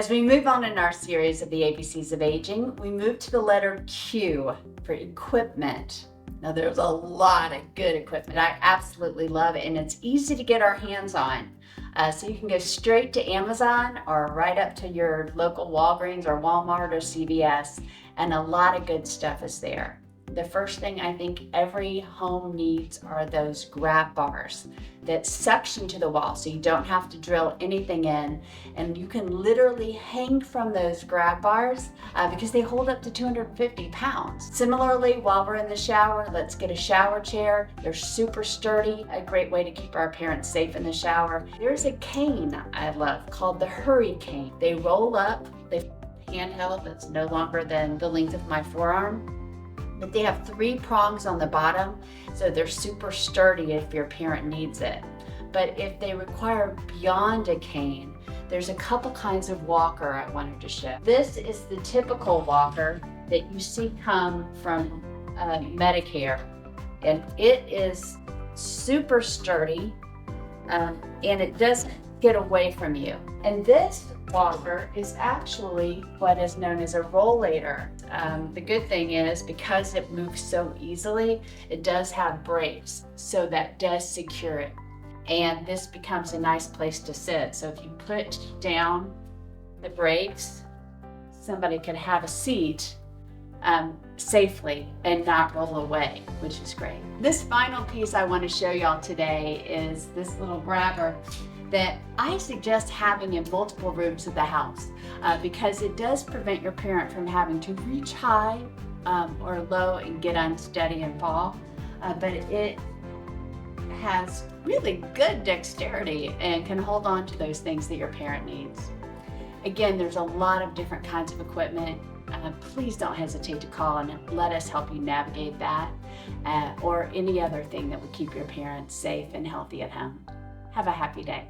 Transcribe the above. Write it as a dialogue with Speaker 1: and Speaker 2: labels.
Speaker 1: As we move on in our series of the ABCs of Aging, we move to the letter Q for equipment. Now, there's a lot of good equipment I absolutely love, and it's easy to get our hands on. So you can go straight to Amazon or right up to your local Walgreens or Walmart or CVS, and a lot of good stuff is there. The first thing I think every home needs are those grab bars that suction to the wall so you don't have to drill anything in, and you can literally hang from those grab bars because they hold up to 250 pounds. Similarly, while we're in the shower, let's get a shower chair. They're super sturdy, a great way to keep our parents safe in the shower. There's a cane I love called the Hurricane. They roll up, they handheld that's no longer than the length of my forearm. But they have 3 prongs on the bottom, so they're super sturdy if your parent needs it. But if they require beyond a cane, there's a couple kinds of walker I wanted to show. This is the typical walker that you see come from Medicare, and it is super sturdy, and it doesn't get away from you. And this walker is actually what is known as a rollator. The good thing is, because it moves so easily, it does have brakes, so that does secure it. And this becomes a nice place to sit. So if you put down the brakes, somebody could have a seat safely and not roll away, which is great. This final piece I want to show y'all today is this little grabber that I suggest having in multiple rooms of the house because it does prevent your parent from having to reach high or low and get unsteady and fall. But it has really good dexterity and can hold on to those things that your parent needs. Again, there's a lot of different kinds of equipment. Please don't hesitate to call and let us help you navigate that or any other thing that would keep your parents safe and healthy at home. Have a happy day.